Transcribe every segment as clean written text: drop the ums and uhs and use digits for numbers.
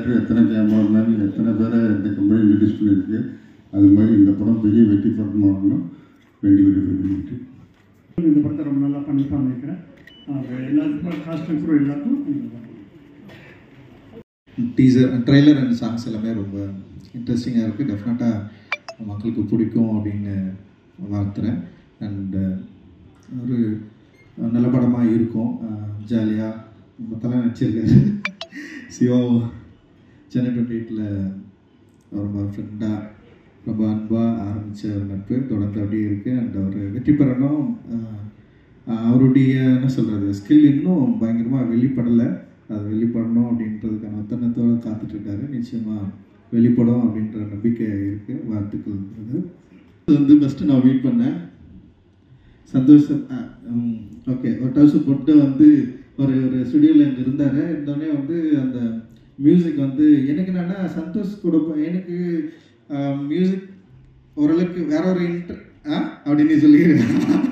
Director, எத்தனை cameraman, எத்தனை பேரை இந்த கம்பெனி இன்ட்ரடியூஸ் பண்ணியிருக்கு. அது மாதிரி இந்த படம் பெரிய வெற்றி படமாகணும் வேண்டி பண்ணிட்டு இந்த படத்தை ரொம்ப நல்லா பண்ணிப்பான்னு நினைக்கிறேன். எல்லாத்துக்கும் காஸ்ட் அண்ட் க்ரூ எல்லாத்துக்கும் டீசர், ட்ரெய்லர் அண்ட் சாங்ஸ் எல்லாமே ரொம்ப இன்ட்ரெஸ்டிங்காக இருக்குது. டெஃபினட்டாக மக்களுக்கு பிடிக்கும் அப்படின்னு வாழ்த்துறேன். அண்டு ஒரு நல்ல படமாக இருக்கும். ஜாலியாக மொத்தம்லாம் நடிச்சிருக்காரு. சிவா சென்னை 28ல் ரொம்ப ஃப்ரெண்டாக ரொம்ப அன்பாக ஆரம்பித்த ஒரு நட்பு தொடர்ந்து அப்படியே இருக்குது. அண்ட் அவர் வெற்றி பெறணும். அவருடைய என்ன சொல்கிறது ஸ்கில் இன்னும் பயங்கரமாக வெளிப்படலை. அது வெளிப்படணும் அப்படின்றதுக்கான ஒத்தனத்தோடு காத்துட்ருக்காரு. நிச்சயமாக வெளிப்படும் அப்படின்ற நம்பிக்கை இருக்குது. வாழ்த்துக்கள். இது வந்து ஃபஸ்ட்டு நான் வெயிட் பண்ணேன். சந்தோஷம். ஓகே, ஒரு டவுசர் போட்டு வந்து ஒரு ஸ்டுடியோவில் இங்கே இருந்தார். இருந்தோடனே வந்து அந்த மியூசிக் வந்து எனக்கு என்னென்னா சந்தோஷ் கூட எனக்கு மியூசிக் ஓரளவுக்கு வேற ஒரு அப்படின்னு சொல்லியிருக்கேன்.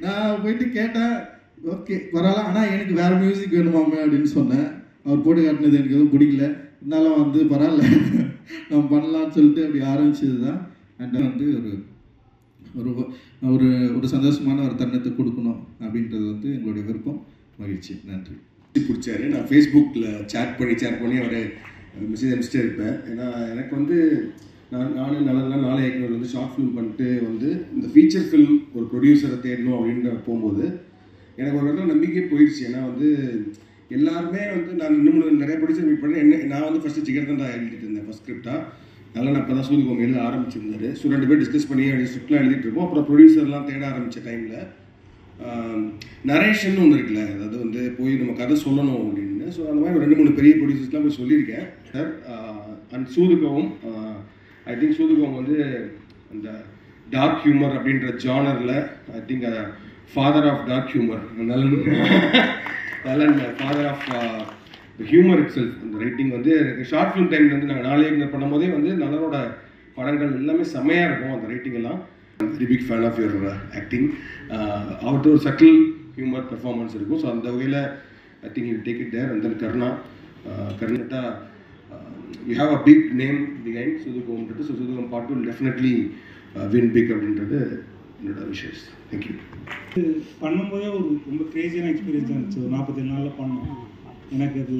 நான் போயிட்டு கேட்டேன், ஓகே பரவாயில்ல, ஆனால் எனக்கு வேறு மியூசிக் வேணுமாமே அப்படின்னு சொன்னேன். அவர் போட்டு காட்டினது எனக்கு எதுவும் பிடிக்கல. இருந்தாலும் வந்து பரவாயில்ல நம்ம பண்ணலான்னு சொல்லிட்டு அப்படி ஆரம்பிச்சது தான். அண்ட் வந்து ஒரு ஒரு ஒரு சந்தோஷமான ஒரு தருணத்தை கொடுக்கணும் அப்படின்றது வந்து எங்களுடைய விருப்பம். மகிழ்ச்சி. நன்றி. பிடிச்சாரு. நான் ஃபேஸ்புக்கில் சேட் பண்ணி அவர் மெசேஜ் அனுப்பிச்சிட்டே இருப்பேன். ஏன்னா எனக்கு வந்து நானும் நாளை இயக்குனர் வந்து ஷார்ட் ஃபிலிம் பண்ணிட்டு வந்து இந்த ஃபீச்சர் ஃபிலிம் ஒரு ப்ரொடியூசரை தேடணும் அப்படின்னு போகும்போது எனக்கு ஒரு இடத்துல நம்பிக்கை போயிடுச்சு. ஏன்னா வந்து எல்லாருமே வந்து நான் இன்னும் நிறைய ப்ரொடியூசர் மீட் பண்ணேன். நான் வந்து ஃபஸ்ட்டு ஜிகர்தண்டா எழுதிட்டு இருந்தேன் ஃபஸ்ட் ஸ்கிரிப்டாக. அதனால் நான் இப்போ தான் சூதுகோம் எழுத ஆரம்பிச்சிருந்தாரு. ஸோ 2 பேர் டிஸ்கஸ் பண்ணி அப்படி ஸ்கிரிப்ட்லாம் எழுதிட்டு இருப்போம். அப்புறம் ப்ரொடியூசர்லாம் தேட ஆரம்பித்த டைமில் நரேஷன் ஒன்று இருக்குல்ல, அதாவது வந்து போய் நம்ம கதை சொல்லணும் அப்படின்னு. ஸோ அந்த மாதிரி 2-3 பெரிய ப்ரொடியூசர்ஸ்லாம் போய் சொல்லியிருக்கேன் sir. And Soodhu Kavvum I think Soodhu Kavvum வந்து அந்த டார்க் ஹியூமர் அப்படின்ற ஜானரில் I think father of dark humour, Nalan father of humour itself. அந்த ரைட்டிங் வந்து எனக்கு ஷார்ட் ஃபிலிம் டைமில் வந்து நாங்கள் நாளை இயக்குனர் பண்ணும்போதே வந்து நலனோட படங்கள் எல்லாமே செம்மையாக இருக்கும். அந்த ரைட்டிங் எல்லாம் very big fan of your acting. அவர்கிட்ட ஒரு சட்டில் ஹியூமர் பெர்ஃபார்மன்ஸ் இருக்கும். ஸோ அந்த வகையில் I think you take it there. And then Karna you have a big name behind சூதுகோம்ன்றது. So Soodhu Kavvum part will definitely win big அப்படின்றது என்னோட wishes. Thank you. பண்ணும்போதே ஒரு ரொம்ப கிரேசியான எக்ஸ்பீரியன்ஸ் இருந்துச்சு. ஒரு 47 நாளில் பண்ணோம். எனக்கு அது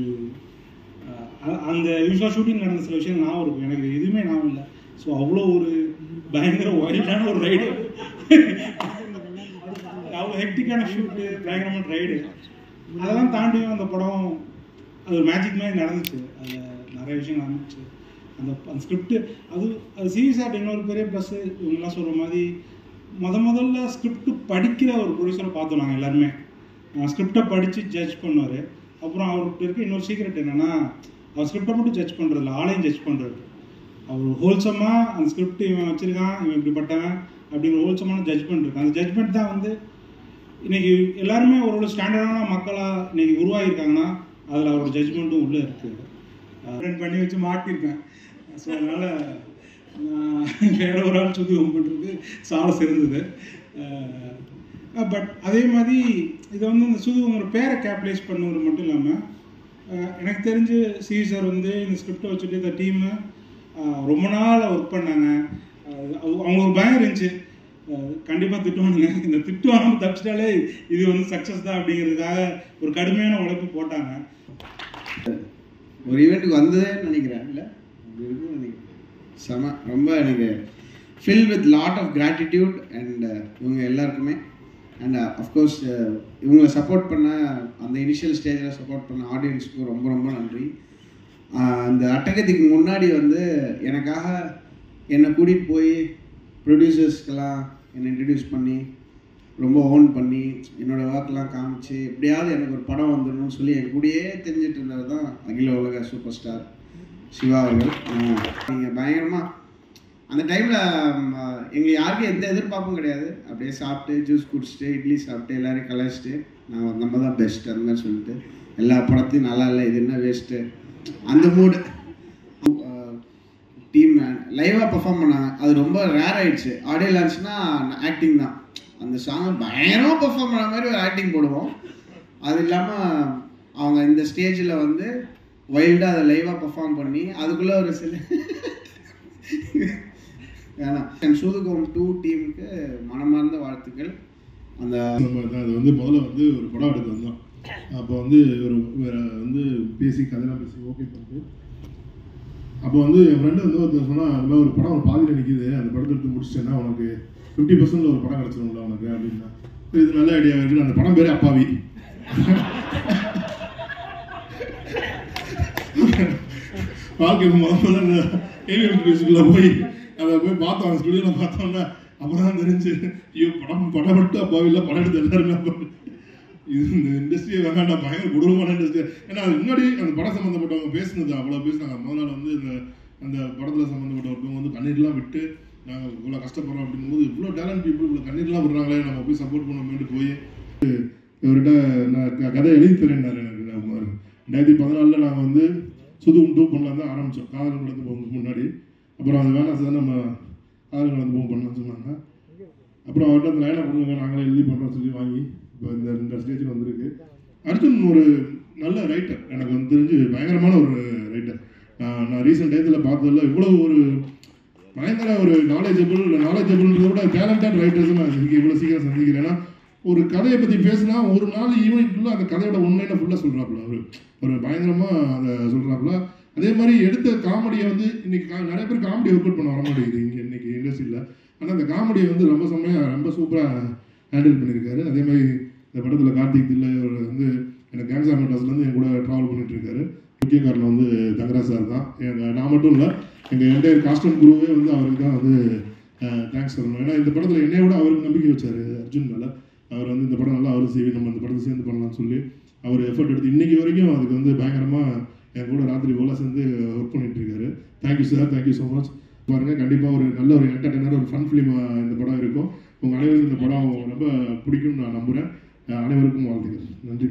அந்த யூஸ்வலாக ஷூட்டிங் நடந்த சில விஷயம் ஞாபகம் இருக்கும். எனக்கு எதுவுமே ஞாபகம் இல்லை. ஸோ அவ்வளோ ஒரு பயங்கர வைல்டான ஒரு ரைடு, அவ்வளோ ஹெக்டிக்கான ஷூட்டு, பயங்கரமான ரைடு. அதெல்லாம் தாண்டியும் அந்த படம் அது ஒரு மேஜிக் மாதிரி நடந்துச்சு. அதில் நிறைய விஷயம் நடந்துச்சு. அந்த ஸ்கிரிப்டு அது சீரியஸாக இன்னொரு பெரிய ப்ளஸ்ஸு. இவங்கெல்லாம் சொல்கிற மாதிரி முதல்ல ஸ்கிரிப்டு படிக்கிற ஒரு ப்ரொடியூசரை பார்த்தோம் நாங்கள் எல்லாருமே. ஸ்கிரிப்டை படித்து ஜட்ஜ் பண்ணுவார். அப்புறம் அவர்கிட்ட இருக்க இன்னொரு சீக்ரெட் என்னென்னா, அவர் ஸ்கிரிப்டை மட்டும் ஜட்ஜ் பண்ணுறதில்ல, ஆளையும் ஜட்ஜ் பண்ணுறது. அவர் ஹோல்சமாக அந்த ஸ்கிரிப்ட் இவன் வச்சுருக்கான், இவன் இப்படிப்பட்டவன் அப்படிங்கிற ஹோல்சமான ஜட்ஜ்மெண்ட் இருக்குது. அந்த ஜட்ஜ்மெண்ட் தான் வந்து இன்றைக்கி எல்லாருமே ஒரு ஸ்டாண்டர்டான மக்களாக இன்றைக்கி உருவாகியிருக்காங்கன்னா அதில் அவரோட ஜட்ஜ்மெண்ட்டும் உள்ளே இருக்குது. ரன் பண்ணி வச்சு மாட்டியிருக்கேன். ஸோ அதனால் வேற ஒரு ஆள் சூதுகம் பண்ணுறது சால சிறந்தது. பட் அதே மாதிரி இதை வந்து இந்த சூதுகோங்கிற பேரை கேப்டலைஸ் பண்ணுவது மட்டும் இல்லாமல் எனக்கு தெரிஞ்சு சார் வந்து இந்த ஸ்கிரிப்டை வச்சுட்டு இந்த டீமு ரொம்ப நாள் ஒர்க் பண்ணாங்க. அவங்களுக்கு ஒரு பயம் இருந்துச்சு, கண்டிப்பாக திட்டுவானுங்க, இந்த திட்டு வாங்க தப்பிச்சிட்டாலே இது வந்து சக்ஸஸ் தான் அப்படிங்கிறதுக்காக ஒரு கடுமையான உழைப்பு போட்டாங்க. ஒரு ஈவெண்ட்டுக்கு வந்ததே நினைக்கிறேன் இல்லை செம. ரொம்ப எனக்கு fill with lot of gratitude and இவங்க எல்லாருக்குமே. அண்ட் அஃப்கோர்ஸ் இவங்களை சப்போர்ட் பண்ண அந்த இனிஷியல் ஸ்டேஜில் சப்போர்ட் பண்ண ஆடியன்ஸுக்கும் ரொம்ப ரொம்ப நன்றி. அந்த அட்டகத்துக்கு முன்னாடி வந்து எனக்காக என்னை கூட்டிகிட்டு போய் ப்ரொடியூசர்ஸ்க்கெல்லாம் என்னை இன்ட்ரடியூஸ் பண்ணி ரொம்ப ஓன் பண்ணி என்னோடய ஒர்க்கெலாம் காமிச்சு எப்படியாவது எனக்கு ஒரு படம் வந்துடணும்னு சொல்லி என் கூடயே தெரிஞ்சிட்டு இருந்தது தான் அகில உலக சூப்பர் ஸ்டார் சிவா அவர்கள். நீங்கள் பயங்கரமாக அந்த டைமில் எங்கள் யாருக்கும் எந்த எதிர்பார்ப்பும் கிடையாது. அப்படியே சாப்பிட்டு ஜூஸ் குடிச்சிட்டு இட்லி சாப்பிட்டு எல்லோரையும் கலாச்சிட்டு நம்ம தான் பெஸ்ட் அந்த மாதிரி சொல்லிட்டு எல்லா படத்தையும் நல்லா இல்லை, இது என்ன வேஸ்ட்டு அந்த மூடு. டீம் லைவாக பெர்ஃபார்ம் பண்ணாங்க. அது ரொம்ப ரேர் ஆகிடுச்சு. ஆடியோ லான்ச்னா ஆக்டிங் தான். அந்த சாங்கை பயங்கரமாக பெர்ஃபார்ம் பண்ண மாதிரி ஒரு ஆக்டிங் போடுவோம். அது இல்லாமல் அவங்க இந்த ஸ்டேஜில் வந்து வைல்டாக அதை லைவாக பெர்ஃபார்ம் பண்ணி அதுக்குள்ளே ஒரு சில ஏன்னா சூதுகோம் 2 டீமுக்கு மனமார்ந்த வாழ்த்துக்கள். அந்த அது வந்து முதல்ல வந்து ஒரு படம் எடுக்க வந்தோம். அப்போ வந்து ஒரு வந்து பேசி கதையெல்லாம் பேசி ஓகே பண்ணிட்டு அப்போ வந்து என் ஃப்ரெண்டு வந்து ஒருத்தர் சொன்னால் அந்த மாதிரி ஒரு படம் ஒரு பாதியில் நிற்கிது, அந்த படத்தை எடுத்து முடிச்சிட்டேன்னா உனக்கு 50% ஒரு படம் கிடச்சிடும்ல உனக்கு அப்படின்னா. இது நல்ல ஐடியா இருக்குது. அந்த படம் பேரே அப்பாவி. வாழ்க்கைக்கு முதல்ல ஏவிஎம் ஸ்டுடியோஸ்குள்ளே போய் அதை போய் பார்த்தோம். அந்த ஸ்டுடியோவில் பார்த்தோம்னா அப்புறம் தான் தெரிஞ்சு ஐயோ படம் விட்டு அப்பாவில்லை, படம் எடுத்து எல்லாருமே அப்பாவி. இது இந்த இண்டஸ்ட்ரியை வேணாண்டா, பயங்கர கொடூரமான இண்டஸ்ட்ரி. ஏன்னா அது முன்னாடி அந்த படம் சம்மந்தப்பட்டவங்க பேசுனது அவ்வளோ பேசினாங்க. முதல் நாள் வந்து அந்த படத்தில் சம்மந்தப்பட்ட ஒருத்தவங்க வந்து கண்ணீர்லாம் விட்டு நாங்கள் இவ்வளோ கஷ்டப்படுறோம் அப்படிங்கும்போது இவ்வளோ டேலண்ட் பீப்புள் இவ்வளோ கண்ணீர்லாம் விடுறாங்களே, நம்ம போய் சப்போர்ட் பண்ணணும்னு போய் இவர்கிட்ட நான் கதை எழுதி தரேன்னாரு. எனக்கு 2014 நாங்கள் வந்து சுதுகும் 2 பண்ணலாம் தான் ஆரம்பித்தோம். காதல் நடந்து போகிறதுக்கு முன்னாடி. அப்புறம் அது வேணாம் சார், நம்ம காதல் நடந்து போக பண்ணலாம்னு சொன்னாங்க. அப்புறம் அவர்கிட்ட அந்த லைனை கொடுங்க, நாங்களே எழுதி பண்ணுறோம்னு சொல்லி வாங்கி இப்போ இந்த ஸ்டேஜுக்கு வந்திருக்கு. அர்ஜுன் ஒரு நல்ல ரைட்டர், எனக்கு வந்து தெரிஞ்சு பயங்கரமான ஒரு ரைட்டர். நான் ரீசெண்ட் டயத்தில் பார்த்ததில்ல இவ்வளோ ஒரு பயங்கர ஒரு நாலேஜபிள்ன்றத விட டேலண்டட் ரைட்டர்ஸ் நான் இவ்வளோ சீக்கிரம் சந்திக்கிறேன். ஏன்னா ஒரு கதையை பற்றி பேசினா ஒரு நாள் ஈவனிங்குள்ளே அந்த கதையோட ஒன்லைனை ஃபுல்லாக சொல்கிறாப்புல, ஒரு பயங்கரமாக அதை சொல்கிறாப்புல. அதே மாதிரி எடுத்த காமெடியை வந்து இன்னைக்கு நிறைய பேர் காமெடி ஒர்க் அவுட் பண்ண வர மாட்டேங்குது இன்னைக்கு இண்டஸ்ட்ரியில். ஆனால் அந்த காமெடியை வந்து ரொம்ப சூப்பராக ஹேண்டில் பண்ணியிருக்காரு. அதே மாதிரி இந்த படத்தில் கார்த்திக் தில்லை வந்து எனக்கு கேங்ஸா மெட்ராஸ்லேருந்து என் கூட ட்ராவல் பண்ணிட்டு இருக்காரு. முக்கிய காரணம் வந்து தங்கராஜ் சார் தான். நான் மட்டும் இல்லை, எங்கள் என்டையர் காஸ்ட் அண்ட் குரூவே வந்து அவருக்கு தான் வந்து தேங்க்ஸ் சொல்லணும். ஏன்னா இந்த படத்தில் என்னை விட அவருக்கு நம்பிக்கை வச்சார் அர்ஜுன் மேலே. அவர் வந்து இந்த படம் நல்லா அவரும் செய்வி, நம்ம இந்த படத்தை சேர்ந்து பண்ணலாம்னு சொல்லி அவர் எஃபர்ட் எடுத்து இன்றைக்கி வரைக்கும் அதுக்கு வந்து பயங்கரமாக என் கூட ராத்திரி போல சேர்ந்து ஒர்க் பண்ணிட்டு இருக்காரு. Thank you sir, thank you so much. பாருங்கள், கண்டிப்பாக ஒரு நல்ல ஒரு என்டர்டெய்னர், ஒரு ஃபன் ஃபிலிம் இந்த படம் இருக்கும். உங்கள் அனைவருக்கும் இந்த படம் ரொம்ப பிடிக்கும்னு நான் நம்புகிறேன். அனைவருக்கும் வாழ்த்துக்கள். நன்றி.